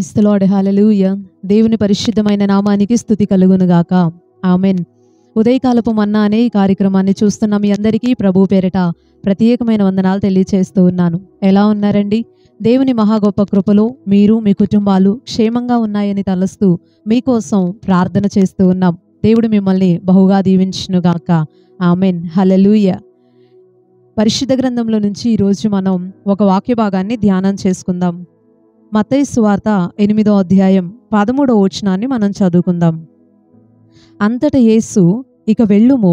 Praise the lord, హల్లెలూయా. దేవుని పరిశుద్ధమైన నామానికి స్తుతి కలుగునుగాక. ఆమెన్. ఉదయకాలపు మన్నా అనే ఈ కార్యక్రమాన్ని చూస్తున్న మీ అందరికీ ప్రభు పేరిట ప్రత్యేకమైన వందనాలు తెలియచేస్తూ ఉన్నాను. ఎలా ఉన్నారండి? దేవుని మహా గొప్ప కృపలో మీరు మీ కుటుంబాలు క్షేమంగా ఉన్నాయని తలస్తూ మీకోసం ప్రార్థన చేస్తూ ఉన్నాం. దేవుడు మిమ్మల్ని బహుగా దీవించునుగాక. ఆమెన్, హల్లెలూయా. పరిశుద్ధ గ్రంథంలో నుంచి ఈరోజు మనం ఒక వాక్య భాగాన్ని ధ్యానం చేసుకుందాం. మత్తయి సువార్త 8వ అధ్యాయం 13వ వచనాన్ని మనం చదువుకుందాం. అంతట యేసు, ఇక వెళ్ళుము,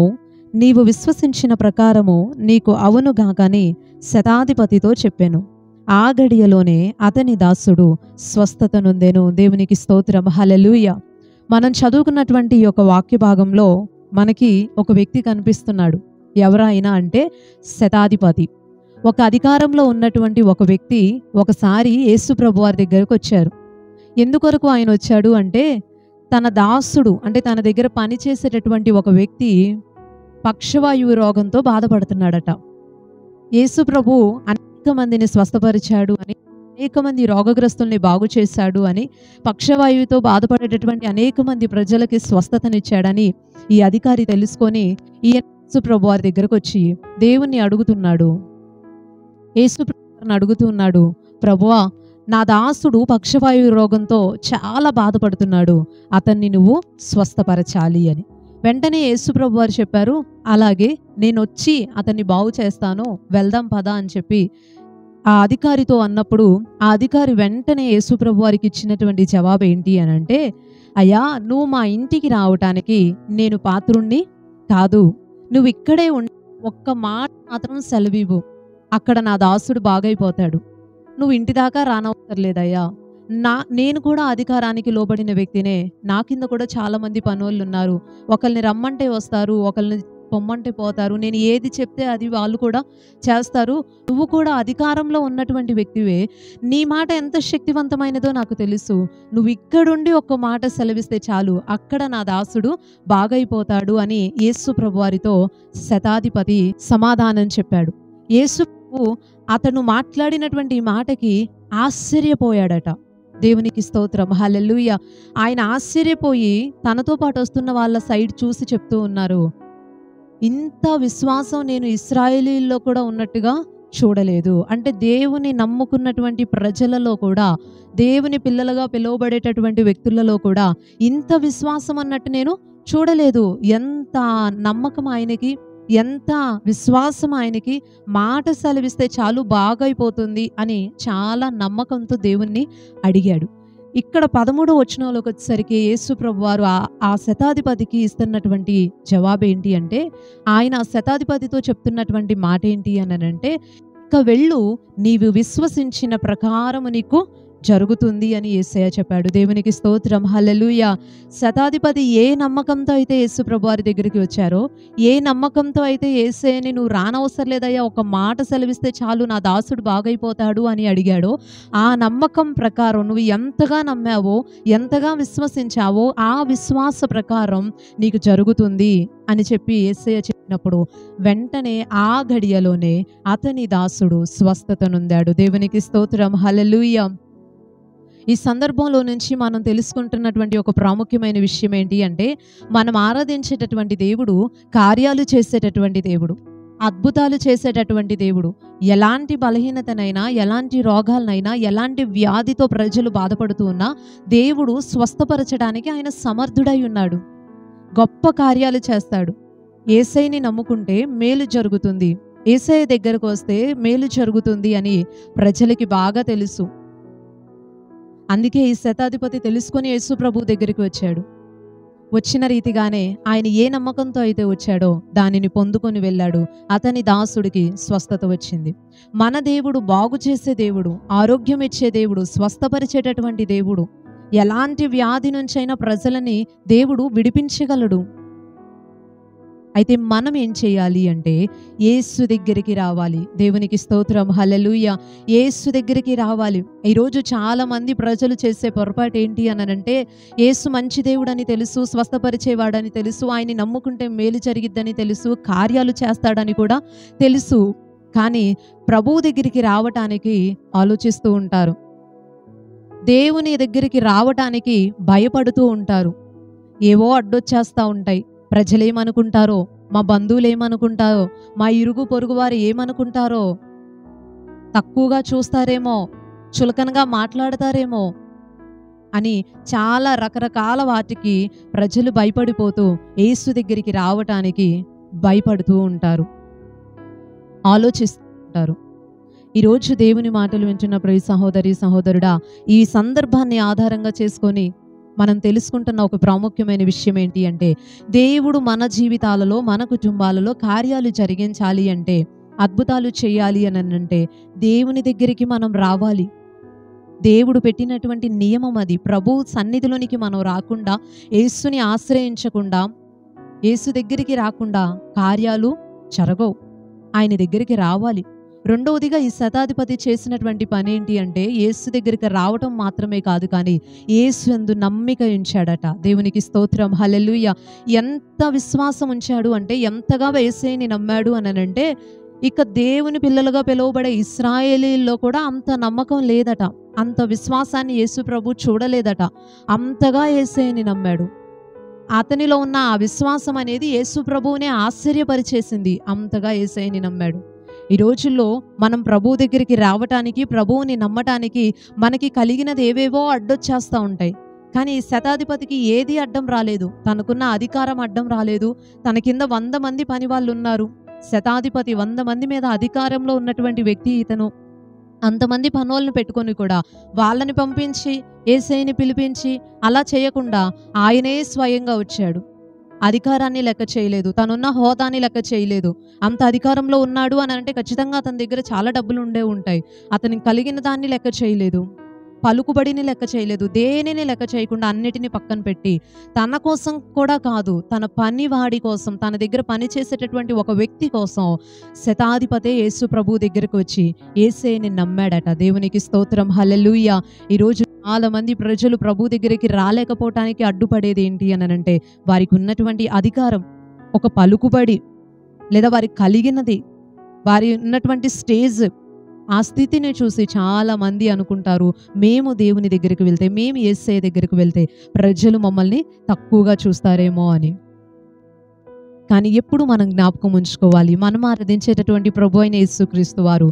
నీవు విశ్వసించిన ప్రకారము నీకు అవునుగాకని శతాధిపతితో చెప్పెను. ఆ గడియలోనే అతని దాసుడు స్వస్థత నొందెను. దేవునికి స్తోత్రం, హల్లెలూయా. మనం చదువుకున్నటువంటి ఈ యొక్క వాక్య భాగంలో మనకి ఒక వ్యక్తి కనిపిస్తున్నాడు. ఎవరైనా అంటే శతాధిపతి. ఒక అధికారంలో ఉన్నటువంటి ఒక వ్యక్తి ఒకసారి యేసు ప్రభు వారి దగ్గరకు వచ్చారు. ఎందుకొరకు ఆయన వచ్చాడు అంటే, తన దాసుడు అంటే తన దగ్గర పనిచేసేటటువంటి ఒక వ్యక్తి పక్షవాయువు రోగంతో బాధపడుతున్నాడట. యేసు ప్రభు అనేక మందిని స్వస్థపరిచాడు అని, అనేక మంది రోగగ్రస్తుల్ని బాగు చేశాడు అని, పక్షవాయువుతో బాధపడేటటువంటి అనేక మంది ప్రజలకి స్వస్థతనిచ్చాడని ఈ అధికారి తెలుసుకొని ఈ యేసు ప్రభు వారి దగ్గరకు వచ్చి దేవుణ్ణి అడుగుతున్నాడు. యేసు ప్రభువుని అడుగుతున్నాడు, ప్రభువా, నా దాసుడు పక్షవాయు రోగంతో చాలా బాధపడుతున్నాడు, అతన్ని నువ్వు స్వస్థపరచాలి అని. వెంటనే యేసు ప్రభు వారు చెప్పారు, అలాగే నేను వచ్చి అతన్ని బాగు చేస్తాను, వెళ్దాం పదా అని చెప్పి ఆ అధికారితో అన్నప్పుడు, ఆ అధికారి వెంటనే యేసు ప్రభు వారికి ఇచ్చినటువంటి జవాబు ఏంటి అని అంటే, అయ్యా, నువ్వు మా ఇంటికి రావటానికి నేను పాత్రుణ్ణి కాదు, నువ్వు ఇక్కడే ఉండి ఒక్క మాట మాత్రం సెలవివ్వు, అక్కడ నా దాసుడు బాగైపోతాడు. నువ్వు ఇంటి దాకా రానవసరం లేదయ్యా. నేను కూడా అధికారానికి లోబడిన వ్యక్తినే. నా కింద కూడా చాలా మంది పనోళ్ళు ఉన్నారు. ఒకరిని రమ్మంటే వస్తారు, ఒకరిని పొమ్మంటే పోతారు. నేను ఏది చెప్తే అది వాళ్ళు కూడా చేస్తారు. నువ్వు కూడా అధికారంలో ఉన్నటువంటి వ్యక్తివే. నీ మాట ఎంత శక్తివంతమైనదో నాకు తెలుసు. నువ్వు ఇక్కడుండి ఒక్క మాట సెలవిస్తే చాలు, అక్కడ నా దాసుడు బాగైపోతాడు అని యేసు ప్రభువారితో శతాధిపతి సమాధానం చెప్పాడు. యేసు అతను మాట్లాడినటువంటి మాటకి ఆశ్చర్యపోయాడట. దేవునికి స్తోత్రం, హల్లెలూయా. ఆయన ఆశ్చర్యపోయి తనతో పాటు వస్తున్న వాళ్ళ సైడ్ చూసి చెప్తూ ఉన్నారు, ఇంత విశ్వాసం నేను ఇశ్రాయేలీల్లో కూడా ఉన్నట్టుగా చూడలేదు. అంటే దేవుని నమ్ముకున్నటువంటి ప్రజలలో కూడా, దేవుని పిల్లలుగా పిలువబడేటటువంటి వ్యక్తులలో కూడా ఇంత విశ్వాసం అన్నట్టు నేను చూడలేదు. ఎంత నమ్మకం ఆయనకి, ఎంత విశ్వాసం ఆయనకి, మాట సెలవిస్తే చాలు బాగైపోతుంది అని చాలా నమ్మకంతో దేవుణ్ణి అడిగాడు. ఇక్కడ 13వ వచనంలోకి వచ్చేసరికి యేసు ప్రభు వారు ఆ శతాధిపతికి ఇస్తున్నటువంటి జవాబు ఏంటి అంటే, ఆయన శతాధిపతితో చెప్తున్నటువంటి మాట ఏంటి అని అంటే, ఇక వెళ్ళు, నీవు విశ్వసించిన ప్రకారము నీకు జరుగుతుంది అని యేసయ్య చెప్పాడు. దేవునికి స్తోత్రం, హల్లెలూయా. శతాధిపతి ఏ నమ్మకంతో అయితే యేసు ప్రభు వారి దగ్గరికి వచ్చారో, ఏ నమ్మకంతో అయితే యేసయ్యని నువ్వు రానవసరం లేదయ్యా, ఒక మాట సెలవిస్తే చాలు నా దాసుడు బాగైపోతాడు అని అడిగాడో, ఆ నమ్మకం ప్రకారం నువ్వు ఎంతగా నమ్మావో, ఎంతగా విశ్వసించావో, ఆ విశ్వాస ప్రకారం నీకు జరుగుతుంది అని చెప్పి యేసయ్య చెప్పినప్పుడు వెంటనే ఆ గడియలోనే అతని దాసుడు స్వస్థత నొందాడు. దేవునికి స్తోత్రం, హల్లెలూయా. ఈ సందర్భంలో నుంచి మనం తెలుసుకుంటున్నటువంటి ఒక ప్రాముఖ్యమైన విషయం ఏంటి అంటే, మనం ఆరాధించేటటువంటి దేవుడు కార్యాలు చేసేటటువంటి దేవుడు, అద్భుతాలు చేసేటటువంటి దేవుడు. ఎలాంటి బలహీనతనైనా, ఎలాంటి రోగాలనైనా, ఎలాంటి వ్యాధితో ప్రజలు బాధపడుతూ ఉన్నా దేవుడు స్వస్థపరచడానికి ఆయన సమర్థుడై ఉన్నాడు. గొప్ప కార్యాలు చేస్తాడు. యేసయ్యని నమ్ముకుంటే మేలు జరుగుతుంది, యేసయ్య దగ్గరకు వస్తే మేలు జరుగుతుంది అని ప్రజలకి బాగా తెలుసు. అందుకే ఈ శతాధిపతి తెలుసుకొని యేసు ప్రభు దగ్గరికి వచ్చాడు. వచ్చిన రీతిగానే ఆయన ఏ నమ్మకంతో అయితే వచ్చాడో దానిని పొందుకొని వెళ్ళాడు. అతని దాసుడికి స్వస్థత వచ్చింది. మన దేవుడు బాగు చేసే దేవుడు, ఆరోగ్యం ఇచ్చే దేవుడు, స్వస్థపరిచేటటువంటి దేవుడు. ఎలాంటి వ్యాధి నుంచైనా ప్రజలని దేవుడు విడిపించగలడు. అయితే మనం ఏం చేయాలి అంటే, యేసు దగ్గరికి రావాలి. దేవునికి స్తోత్రం, హల్లెలూయా. యేసు దగ్గరికి రావాలి. ఈరోజు చాలా మంది ప్రజలు చేసే పొరపాటు ఏంటి అనంటే, యేసు మంచి దేవుడని తెలుసు, స్వస్థపరిచేవాడని తెలుసు, ఆయన్ని నమ్ముకుంటే మేలు జరిగిద్దని తెలుసు, కార్యాలు చేస్తాడని కూడా తెలుసు, కానీ ప్రభువు దగ్గరికి రావటానికి ఆలోచిస్తూ ఉంటారు. దేవుని దగ్గరికి రావటానికి భయపడుతూ ఉంటారు. ఏవో అడ్డొచ్చేస్తూ ఉంటాయి. ప్రజలేమనుకుంటారో, మా బంధువులు ఏమనుకుంటారో, మా ఇరుగు పొరుగు వారు ఏమనుకుంటారో, తక్కువగా చూస్తారేమో, చులకనగా మాట్లాడతారేమో అని చాలా రకరకాల వాటికి ప్రజలు భయపడిపోతూ యేసు దగ్గరికి రావటానికి భయపడుతూ ఉంటారు, ఆలోచిస్తూ ఉంటారు. ఈరోజు దేవుని మాటలు వింటున్న ప్రియ సహోదరి సహోదరుడా, ఈ సందర్భాన్ని ఆధారంగా చేసుకొని మనం తెలుసుకుంటున్న ఒక ప్రాముఖ్యమైన విషయం ఏంటి అంటే, దేవుడు మన జీవితాలలో, మన కుటుంబాలలో కార్యాలు జరిగించాలి అంటే, అద్భుతాలు చేయాలి అని అంటే దేవుని దగ్గరికి మనం రావాలి. దేవుడు పెట్టినటువంటి నియమం అది. ప్రభు సన్నిధిలోనికి మనం రాకుండా, యేసుని ఆశ్రయించకుండా, యేసు దగ్గరికి రాకుండా కార్యాలు జరగవు. ఆయన దగ్గరికి రావాలి. రెండవదిగా ఈ శతాధిపతి చేసినటువంటి పని ఏంటి అంటే, యేసు దగ్గరికి రావటం మాత్రమే కాదు, కానీ యేసు యందు నమ్మిక ఉంచాడట. దేవునికి స్తోత్రం, హల్లెలూయా. ఎంత విశ్వాసం ఉంచాడు అంటే, ఎంతగా యేసుని నమ్మాడు అని అంటే, ఇక దేవుని పిల్లలుగా పిలువబడే ఇశ్రాయేలీల్లో కూడా అంత నమ్మకం లేదట, అంత విశ్వాసాన్ని యేసు ప్రభు చూడలేదట. అంతగా యేసుని నమ్మాడు. అతనిలో ఉన్న ఆ విశ్వాసం అనేది యేసు ప్రభువునే ఆశ్చర్యపరిచేసింది. అంతగా యేసుని నమ్మాడు. ఈ రోజుల్లో మనం ప్రభు దగ్గరికి రావటానికి, ప్రభువుని నమ్మటానికి మనకి కలిగినది ఏవేవో అడ్డొచ్చేస్తూ ఉంటాయి. కానీ ఈ శతాధిపతికి ఏది అడ్డం రాలేదు. తనకున్న అధికారం అడ్డం రాలేదు. తన కింద 100 మంది పని వాళ్ళు ఉన్నారు. శతాధిపతి 100 మంది మీద అధికారంలో ఉన్నటువంటి వ్యక్తి ఇతను. అంతమంది పనోళ్ళని పెట్టుకొని కూడా వాళ్ళని పంపించి యేసయ్యని పిలిపించి అలా చేయకుండా ఆయనే స్వయంగా వచ్చాడు. అధికారాన్ని లెక్క చేయలేదు, తనున్న హోదాని లెక్క చేయలేదు. అంత అధికారంలో ఉన్నాడు అని అంటే ఖచ్చితంగా అతని దగ్గర చాలా డబ్బులు ఉండే ఉంటాయి. అతనికి కలిగిన దాన్ని లెక్క చేయలేదు, పలుకుబడిని లెక్క చేయలేదు, దేనిని లెక్క చేయకుండా అన్నిటినీ పక్కన పెట్టి తన కోసం కూడా కాదు, తన పనివాడి కోసం, తన దగ్గర పని చేసేటటువంటి ఒక వ్యక్తి కోసం శతాధిపతే యేసు ప్రభు దగ్గరకు వచ్చి యేసయ్యని నమ్మాడట. దేవునికి స్తోత్రం, హల్లెలూయా. ఈరోజు చాలా మంది ప్రజలు ప్రభు దగ్గరికి రాలేకపోవటానికి అడ్డుపడేది ఏంటి అని అంటే, వారికి ఉన్నటువంటి అధికారం, ఒక పలుకుబడి, లేదా వారికి కలిగినది, వారి ఉన్నటువంటి స్టేజ్, ఆ స్థితిని చూసి చాలా మంది అనుకుంటారు, మేము దేవుని దగ్గరికి వెళ్తే, మేము యేసయ్య దగ్గరికి వెళ్తే ప్రజలు మమ్మల్ని తక్కువగా చూస్తారేమో అని. కానీ ఎప్పుడు మనం జ్ఞాపకం ఉంచుకోవాలి, మనం ఆరాధించేటటువంటి ప్రభు అయిన యేసుక్రీస్తు వారు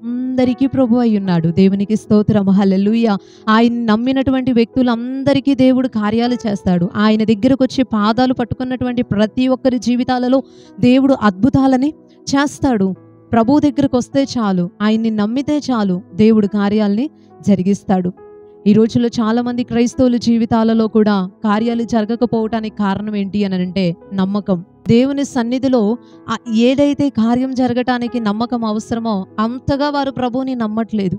అందరికీ ప్రభు అయి ఉన్నాడు. దేవునికి స్తోత్రం, హల్లెలూయా. ఆయన నమ్మినటువంటి వ్యక్తులందరికీ దేవుడు కార్యాలు చేస్తాడు. ఆయన దగ్గరకు వచ్చి పాదాలు పట్టుకున్నటువంటి ప్రతి ఒక్కరి జీవితాలలో దేవుడు అద్భుతాలని చేస్తాడు. ప్రభు దగ్గరకు వస్తే చాలు, ఆయన్ని నమ్మితే చాలు, దేవుడు కార్యాల్ని జరిగిస్తాడు. ఈ రోజుల్లో చాలా మంది క్రైస్తవుల జీవితాలలో కూడా కార్యాలు జరగకపోవటానికి కారణం ఏంటి అని అంటే నమ్మకం. దేవుని సన్నిధిలో ఏదైతే కార్యం జరగటానికి నమ్మకం అవసరమో అంతగా వారు ప్రభువుని నమ్మట్లేదు.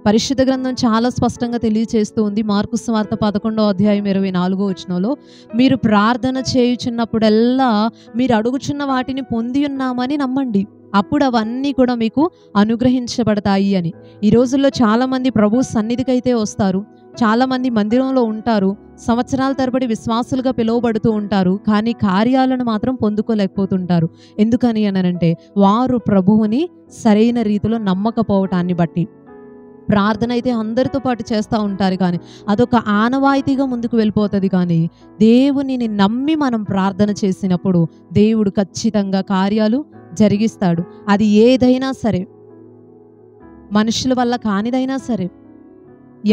పరిశుద్ధ గ్రంథం చాలా స్పష్టంగా తెలియచేస్తూ ఉంది. మార్కు సువార్త 11వ అధ్యాయం 24వ వచనంలో, మీరు ప్రార్థన చేయుచున్నప్పుడల్లా మీరు అడుగుచున్న వాటిని పొంది ఉన్నామని నమ్మండి, అప్పుడు అవన్నీ కూడా మీకు అనుగ్రహించబడతాయి అని. ఈ రోజుల్లో చాలామంది ప్రభు సన్నిధికైతే వస్తారు, చాలామంది మందిరంలో ఉంటారు, సంవత్సరాల తరబడి విశ్వాసులుగా పిలువబడుతూ ఉంటారు, కానీ కార్యాలను మాత్రం పొందుకోలేకపోతుంటారు. ఎందుకని అనంటే వారు ప్రభువుని సరైన రీతిలో నమ్మకపోవటాన్ని బట్టి. ప్రార్థన అయితే అందరితో పాటు చేస్తూ ఉంటారు, కానీ అదొక ఆనవాయితీగా ముందుకు వెళ్ళిపోతుంది. కానీ దేవునిని నమ్మి మనం ప్రార్థన చేసినప్పుడు దేవుడు ఖచ్చితంగా కార్యాలు జరిగిస్తాడు. అది ఏదైనా సరే, మనుషుల వల్ల కానిదైనా సరే,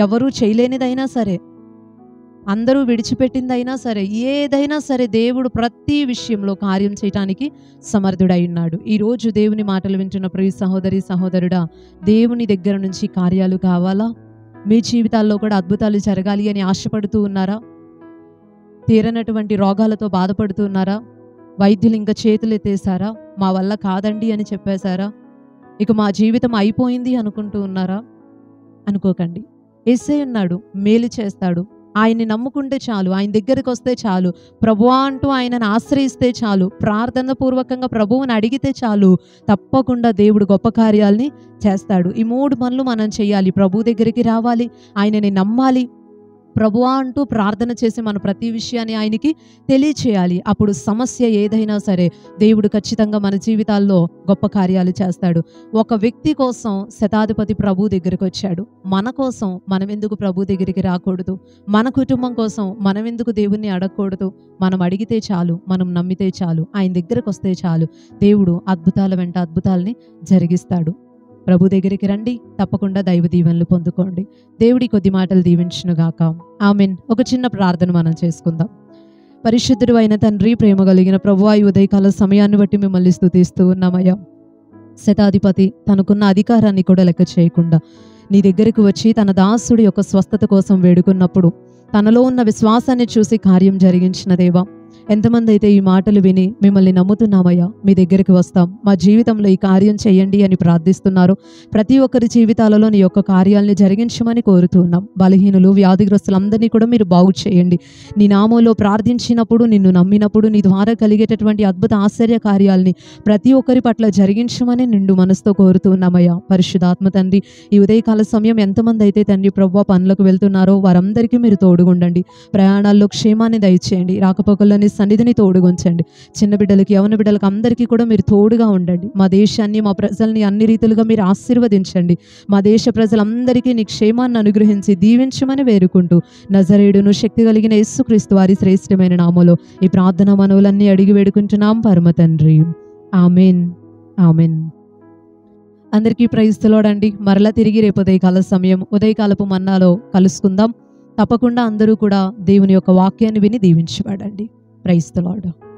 ఎవరూ చేయలేనిదైనా సరే, అందరూ విడిచిపెట్టిందైనా సరే, ఏదైనా సరే దేవుడు ప్రతి విషయంలో కార్యం చేయటానికి సమర్థుడై ఉన్నాడు. ఈరోజు దేవుని మాటలు వింటున్న ప్రియ సహోదరి సహోదరుడా, దేవుని దగ్గర నుంచి కార్యాలు కావాలా? మీ జీవితాల్లో కూడా అద్భుతాలు జరగాలి అని ఆశపడుతూ ఉన్నారా? తీరనటువంటి రోగాలతో బాధపడుతూ ఉన్నారా? వైద్యులు ఇంకా చేతులు ఎత్తేసారా? మా వల్ల కాదండి అని చెప్పేశారా? ఇక మా జీవితం అయిపోయింది అనుకుంటూ ఉన్నారా? అనుకోకండి. యేసయ్య ఉన్నాడు, మేలు చేస్తాడు. ఆయన్ని నమ్ముకుంటే చాలు, ఆయన దగ్గరికి వస్తే చాలు, ప్రభువా అంటూ ఆయనను ఆశ్రయిస్తే చాలు, ప్రార్థన పూర్వకంగా ప్రభువుని అడిగితే చాలు, తప్పకుండా దేవుడు గొప్ప కార్యాల్ని చేస్తాడు. ఈ 3 పనులు మనం చేయాలి. ప్రభు దగ్గరికి రావాలి, ఆయనని నమ్మాలి, ప్రభువా అంటూ ప్రార్థన చేసి మన ప్రతి విషయాన్ని ఆయనకి తెలియచేయాలి. అప్పుడు సమస్య ఏదైనా సరే దేవుడు ఖచ్చితంగా మన జీవితాల్లో గొప్ప కార్యాలు చేస్తాడు. ఒక వ్యక్తి కోసం శతాధిపతి ప్రభు దగ్గరికి వచ్చాడు. మన కోసం మనం ఎందుకు ప్రభు దగ్గరికి రాకూడదు? మన కుటుంబం కోసం మనం ఎందుకు దేవుణ్ణి అడగకూడదు? మనం అడిగితే చాలు, మనం నమ్మితే చాలు, ఆయన దగ్గరకు వస్తే చాలు, దేవుడు అద్భుతాల వెంట అద్భుతాలని జరిగిస్తాడు. ప్రభు దగ్గరికి రండి, తప్పకుండా దైవ దీవెనలు పొందుకోండి. దేవుడి కొద్ది మాటలు దీవించునుగాక. ఆమెన్. ఒక చిన్న ప్రార్థన మనం చేసుకుందాం. పరిశుద్ధుడు అయిన తండ్రి, ప్రేమ కలిగిన ప్రభువా, ఈ ఉదయకాల సమయాన్ని బట్టి మిమ్మల్ని స్తుతిస్తూ ఉన్నామయ్యా. శతాధిపతి తనకున్న అధికారాన్ని కూడా లెక్క చేయకుండా నీ దగ్గరకు వచ్చి తన దాసుడి యొక్క స్వస్థత కోసం వేడుకున్నప్పుడు తనలో ఉన్న విశ్వాసాన్ని చూసి కార్యం జరిగించిన దేవా, ఎంతమంది అయితే ఈ మాటలు విని మిమ్మల్ని నమ్ముతున్నామయ్యా, మీ దగ్గరికి వస్తాం, మా జీవితంలో ఈ కార్యం చేయండి అని ప్రార్థిస్తున్నారు, ప్రతి ఒక్కరి జీవితాలలో నీ యొక్క కార్యాలని జరిగించమని కోరుతూ ఉన్నాం. బలహీనులు, వ్యాధిగ్రస్తులందరినీ కూడా మీరు బాగు చేయండి. నీ నామంలో ప్రార్థించినప్పుడు, నిన్ను నమ్మినప్పుడు నీ ద్వారా కలిగేటటువంటి అద్భుత ఆశ్చర్య కార్యాలని ప్రతి ఒక్కరి పట్ల జరిగించమని నిండు మనసుతో కోరుతూ ఉన్నామయ్యా. పరిశుద్ధాత్మ తండ్రి, ఈ ఉదయకాల సమయం ఎంతమంది అయితే తండ్రి ప్రభువా పనులకు వెళ్తున్నారో వారందరికీ మీరు తోడుగుండండి. ప్రయాణాల్లో క్షేమాన్ని దయచేయండి. రాకపోకల్లోని సన్నిధిని తోడుగుంచండి. చిన్న బిడ్డలకి, యవన బిడ్డలకు అందరికీ కూడా మీరు తోడుగా ఉండండి. మా దేశాన్ని, మా ప్రజల్ని అన్ని రీతిలుగా మీరు ఆశీర్వదించండి. మా దేశ ప్రజలందరికీ నీ క్షేమాన్ని అనుగ్రహించి దీవించమని వేడుకుంటూ నజరేయుడును శక్తి కలిగిన యేసుక్రీస్తు వారి శ్రేష్టమైన నామములో ఈ ప్రార్థనా మనవులన్నీ అడిగి వేడుకుంటున్నాం పరమ తండ్రి. ఆమెన్. ఆమెన్. అందరికీ ప్రైజ్ ది లార్డ్ అండి. మరలా తిరిగి రేపు ఉదయకాల సమయం ఉదయకాలపు మన్నాలో కలుసుకుందాం. తప్పకుండా అందరూ కూడా దేవుని యొక్క వాక్యాన్ని విని దీవించబడండి. Praise the lord.